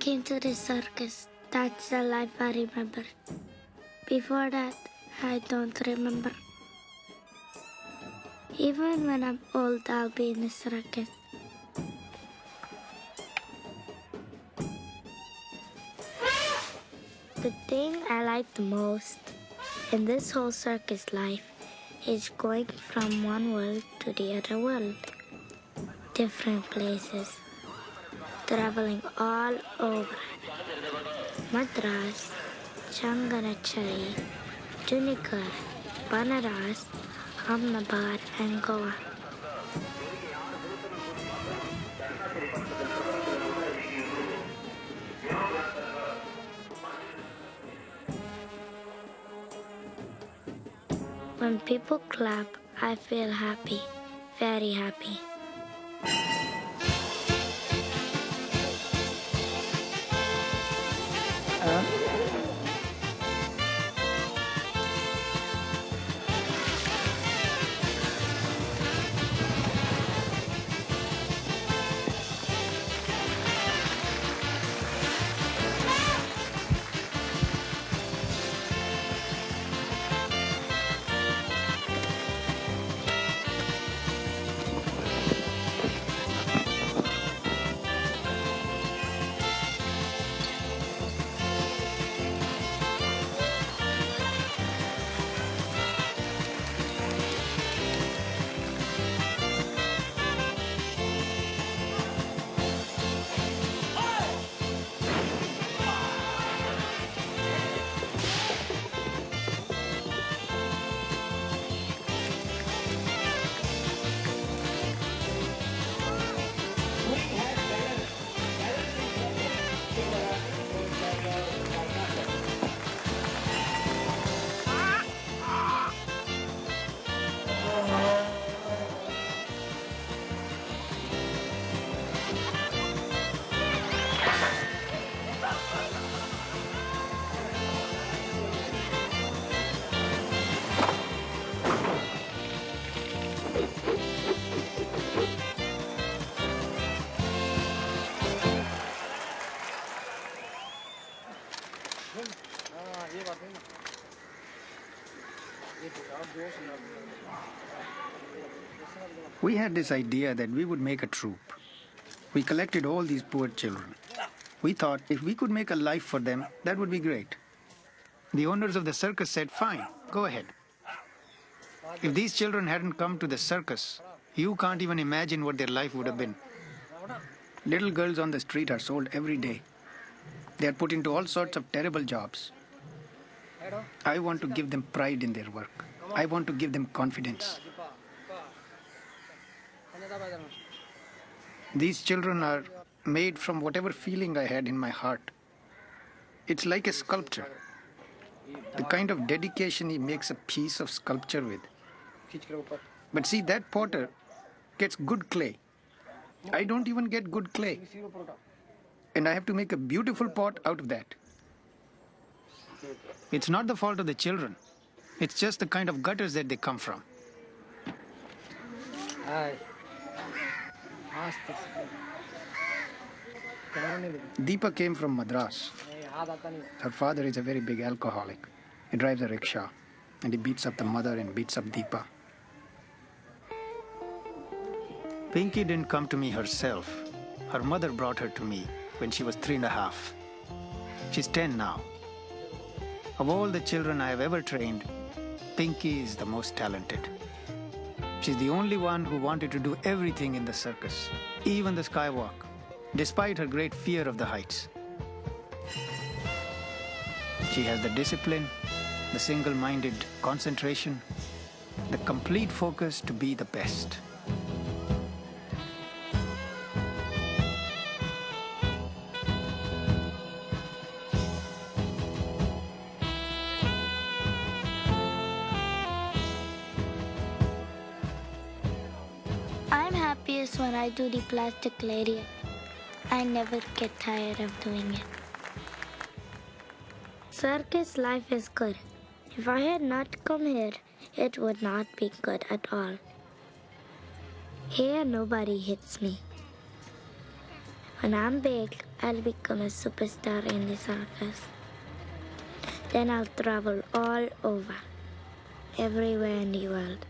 came to the circus. That's the life I remember. Before that, I don't remember. Even when I'm old, I'll be in the circus. The thing I like the most in this whole circus life is going from one world to the other world. Different places. Traveling all over. Madras, Changanachari, Junikar, Banaras, Ahmedabad, and Goa. When people clap, I feel happy, very happy. We had this idea that we would make a troupe. We collected all these poor children. We thought if we could make a life for them, that would be great. The owners of the circus said, fine, go ahead. If these children hadn't come to the circus, you can't even imagine what their life would have been. Little girls on the street are sold every day. They are put into all sorts of terrible jobs. I want to give them pride in their work. I want to give them confidence. These children are made from whatever feeling I had in my heart. It's like a sculpture. The kind of dedication he makes a piece of sculpture with. But see, that potter gets good clay. I don't even get good clay. And I have to make a beautiful pot out of that. It's not the fault of the children. It's just the kind of gutters that they come from. Deepa came from Madras. Her father is a very big alcoholic. He drives a rickshaw and he beats up the mother and beats up Deepa. Pinky didn't come to me herself. Her mother brought her to me when she was 3.5. She's 10 now. Of all the children I have ever trained, Pinky is the most talented. She's the only one who wanted to do everything in the circus, even the skywalk, despite her great fear of the heights. She has the discipline, the single-minded concentration, the complete focus to be the best. I'm happiest when I do the plastic lady. I never get tired of doing it. Circus life is good. If I had not come here, it would not be good at all. Here nobody hits me. When I'm big, I'll become a superstar in the circus. Then I'll travel all over, everywhere in the world.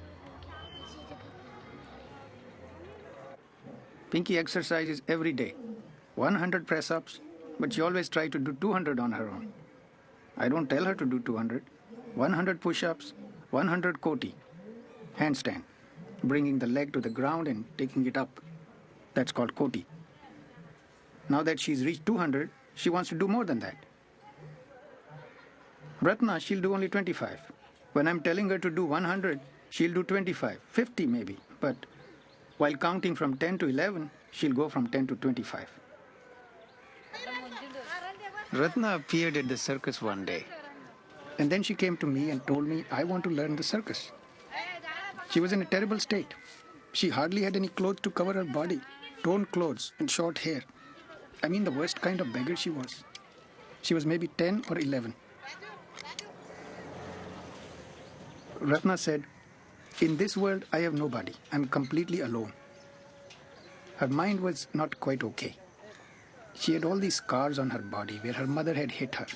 Pinky exercises every day. 100 press-ups, but she always tries to do 200 on her own. I don't tell her to do 200. 100 push-ups, 100 koti, handstand, bringing the leg to the ground and taking it up. That's called koti. Now that she's reached 200, she wants to do more than that. Ratna, she'll do only 25. When I'm telling her to do 100, she'll do 25, 50 maybe. But while counting from 10 to 11, she'll go from 10 to 25. Ratna appeared at the circus one day. And then she came to me and told me, I want to learn the circus. She was in a terrible state. She hardly had any clothes to cover her body, torn clothes and short hair. I mean, the worst kind of beggar she was. She was maybe 10 or 11. Ratna said, in this world, I have nobody. I'm completely alone. Her mind was not quite okay. She had all these scars on her body where her mother had hit her.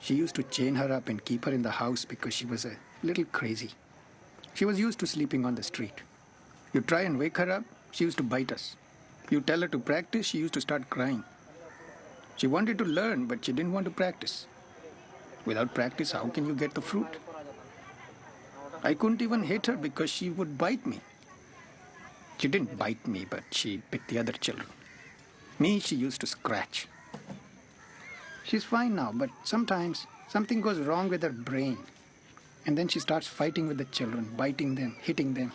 She used to chain her up and keep her in the house because she was a little crazy. She was used to sleeping on the street. You try and wake her up, she used to bite us. You tell her to practice, she used to start crying. She wanted to learn, but she didn't want to practice. Without practice, how can you get the fruit? I couldn't even hit her because she would bite me. She didn't bite me, but she bit the other children. Me, she used to scratch. She's fine now, but sometimes something goes wrong with her brain. And then she starts fighting with the children, biting them, hitting them.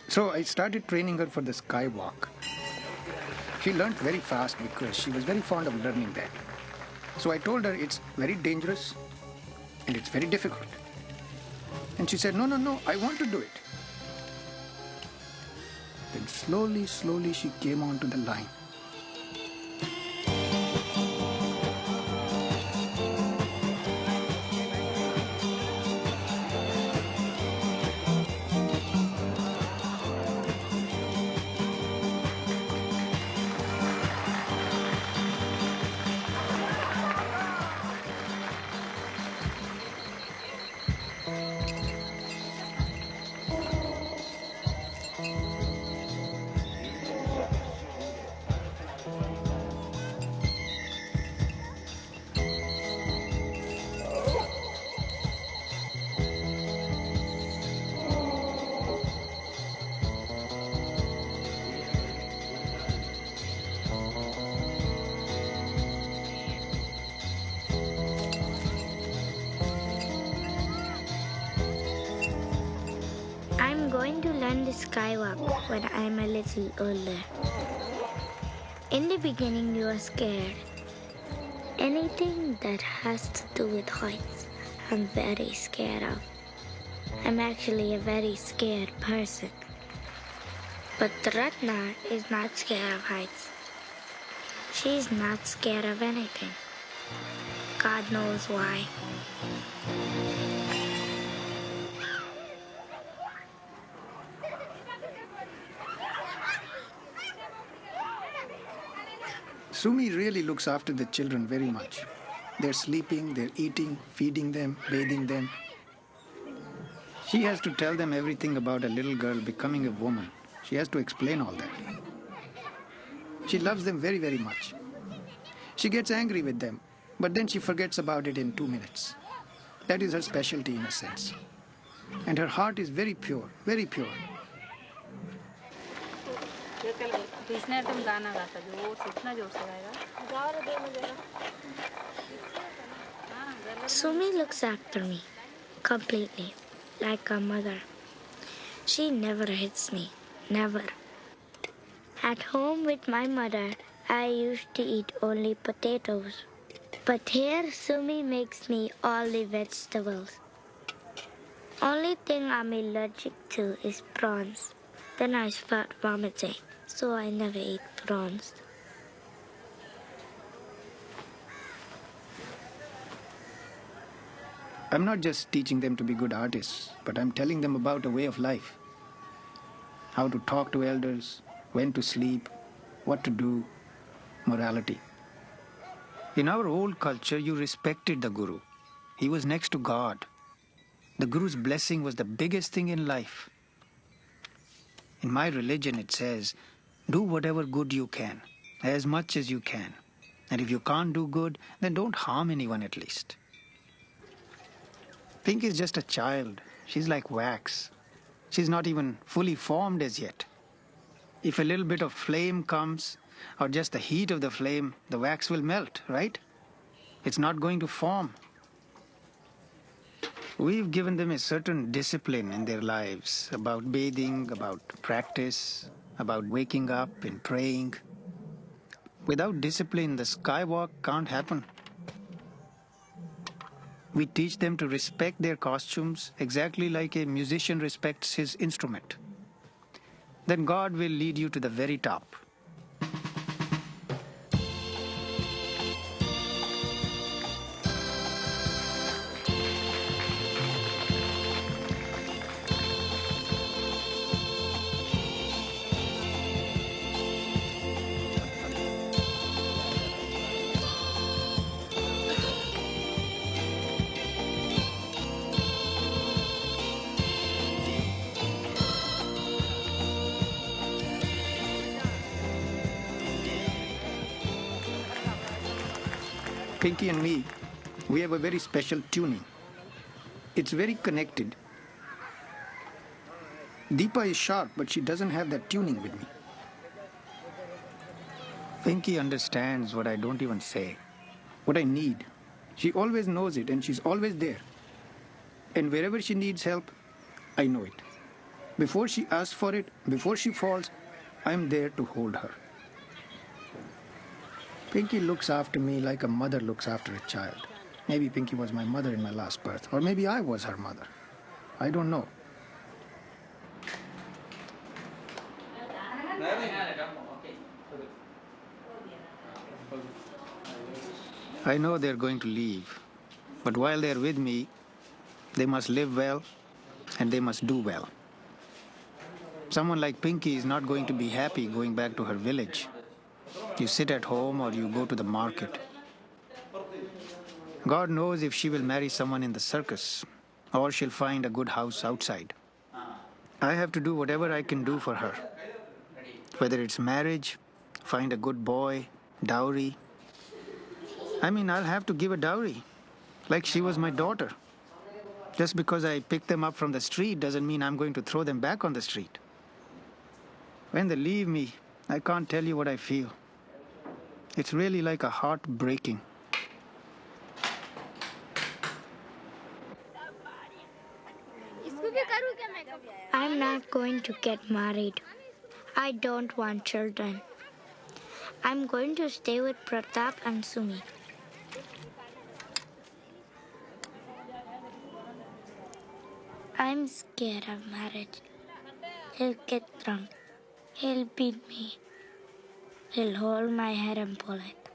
So I started training her for the skywalk. She learned very fast because she was very fond of learning that. So I told her it's very dangerous and it's very difficult. And she said, no, I want to do it. Then slowly she came onto the line. I'm going to learn the skywalk when I'm a little older. In the beginning, you are scared. Anything that has to do with heights, I'm very scared of. I'm actually a very scared person. But Ratna is not scared of heights. She's not scared of anything. God knows why. Sumi really looks after the children very much. They're sleeping, they're eating, feeding them, bathing them. She has to tell them everything about a little girl becoming a woman. She has to explain all that. She loves them very, very much. She gets angry with them, but then she forgets about it in 2 minutes. That is her specialty in a sense. And her heart is very pure, very pure. इसने तुम गाना गाता जो वो कितना जोर से गाएगा Sumi looks after me completely, like a mother. She never hits me, never. At home with my mother, I used to eat only potatoes. But here, Sumi makes me all the vegetables. Only thing I'm allergic to is prawns. Then I start vomiting, so I never eat prawns. I'm not just teaching them to be good artists, but I'm telling them about a way of life. How to talk to elders, when to sleep, what to do, morality. In our old culture, you respected the Guru. He was next to God. The Guru's blessing was the biggest thing in life. In my religion, it says, do whatever good you can, as much as you can. And if you can't do good, then don't harm anyone at least. Pink is just a child. She's like wax. She's not even fully formed as yet. If a little bit of flame comes, or just the heat of the flame, the wax will melt, right? It's not going to form. We've given them a certain discipline in their lives about bathing, about practice, about waking up and praying. Without discipline, the skywalk can't happen. We teach them to respect their costumes exactly like a musician respects his instrument. Then God will lead you to the very top. Pinky and me, we have a very special tuning. It's very connected. Deepa is sharp, but she doesn't have that tuning with me. Pinky understands what I don't even say, what I need. She always knows it, and she's always there. And wherever she needs help, I know it. Before she asks for it, before she falls, I'm there to hold her. Pinky looks after me like a mother looks after a child. Maybe Pinky was my mother in my last birth, or maybe I was her mother. I don't know. I know they're going to leave, but while they're with me, they must live well and they must do well. Someone like Pinky is not going to be happy going back to her village. You sit at home or you go to the market. God knows if she will marry someone in the circus or she'll find a good house outside. I have to do whatever I can do for her. Whether it's marriage, find a good boy, dowry. I mean, I'll have to give a dowry, like she was my daughter. Just because I picked them up from the street doesn't mean I'm going to throw them back on the street. When they leave me, I can't tell you what I feel. It's really like a heart breaking. I'm not going to get married. I don't want children. I'm going to stay with Pratap and Sumi. I'm scared of marriage. He'll get drunk. He'll beat me. He'll hold my head and pull it.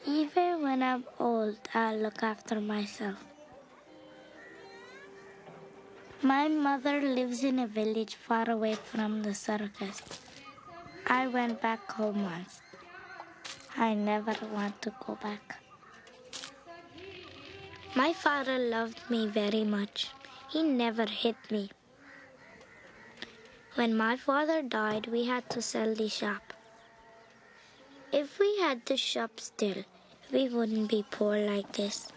Even when I'm old, I'll look after myself. My mother lives in a village far away from the circus. I went back home once. I never want to go back. My father loved me very much. He never hit me. When my father died, we had to sell the shop. If we had the shop still, we wouldn't be poor like this.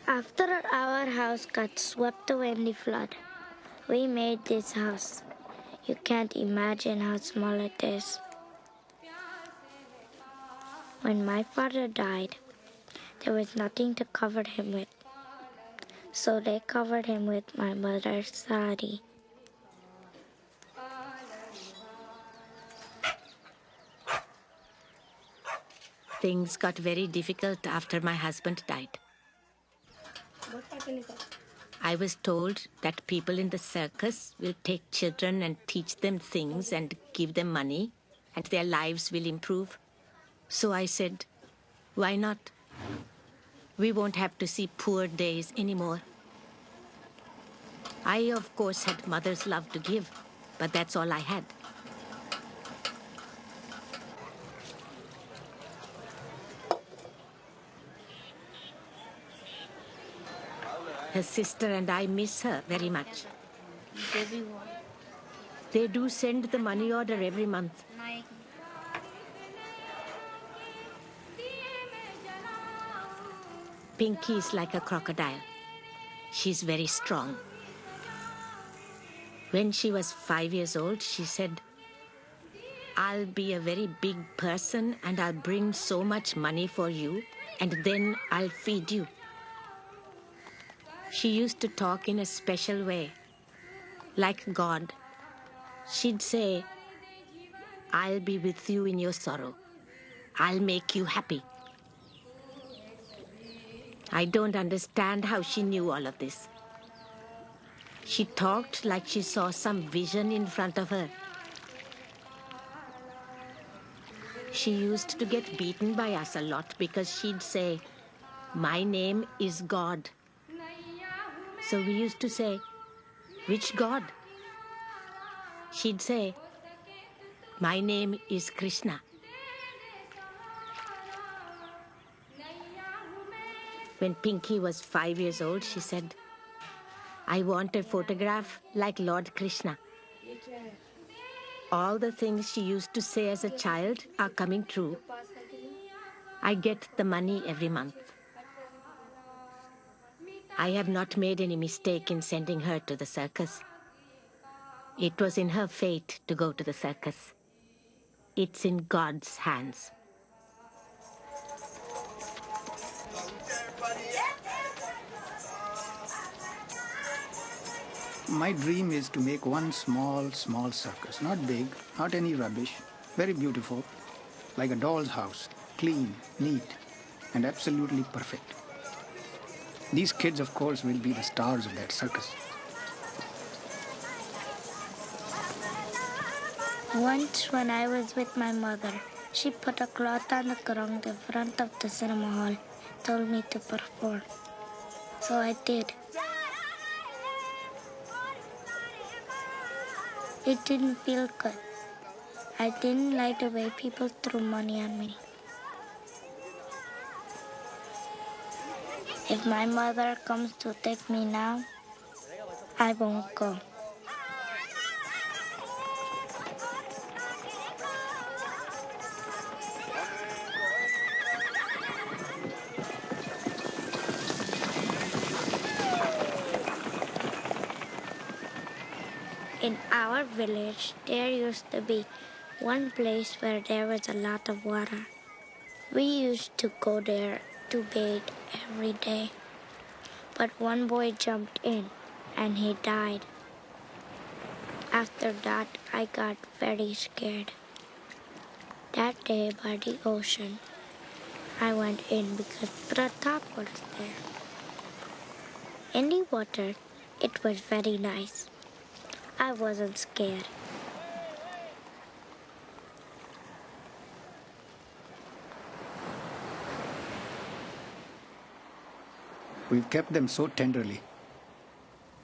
After our house got swept away in the flood, we made this house. You can't imagine how small it is. When my father died, there was nothing to cover him with. So they covered him with my mother's sari. Things got very difficult after my husband died. I was told that people in the circus will take children and teach them things and give them money, and their lives will improve. So I said, why not? We won't have to see poor days anymore. I, of course, had mother's love to give, but that's all I had. Her sister and I miss her very much. They do send the money order every month. Pinky is like a crocodile. She's very strong. When she was 5 years old, she said, "I'll be a very big person and I'll bring so much money for you and then I'll feed you." She used to talk in a special way, like God. She'd say, "I'll be with you in your sorrow. I'll make you happy." I don't understand how she knew all of this. She talked like she saw some vision in front of her. She used to get beaten by us a lot because she'd say, "My name is God." So we used to say, "Which God?" She'd say, "My name is Krishna." When Pinky was 5 years old, she said, "I want a photograph like Lord Krishna." All the things she used to say as a child are coming true. I get the money every month. I have not made any mistake in sending her to the circus. It was in her fate to go to the circus. It's in God's hands. My dream is to make one small circus. Not big, not any rubbish. Very beautiful. Like a doll's house. Clean, neat, and absolutely perfect. These kids, of course, will be the stars of that circus. Once when I was with my mother, she put a cloth on the ground in front of the cinema hall, told me to perform. So I did. It didn't feel good. I didn't like the way people threw money at me. If my mother comes to take me now, I won't go. In our village, there used to be one place where there was a lot of water. We used to go there to bathe every day. But one boy jumped in and he died. After that, I got very scared. That day by the ocean, I went in because Pratap was there. In the water, it was very nice. I wasn't scared. We've kept them so tenderly.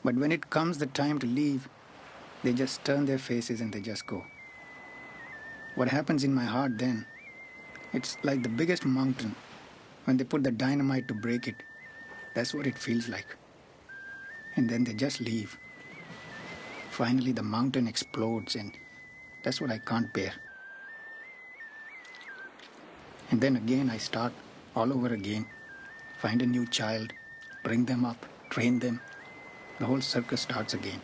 But when it comes the time to leave, they just turn their faces and they just go. What happens in my heart then, it's like the biggest mountain. When they put the dynamite to break it, that's what it feels like. And then they just leave. Finally, the mountain explodes, and that's what I can't bear. And then again, I start all over again. Find a new child, bring them up, train them. The whole circus starts again.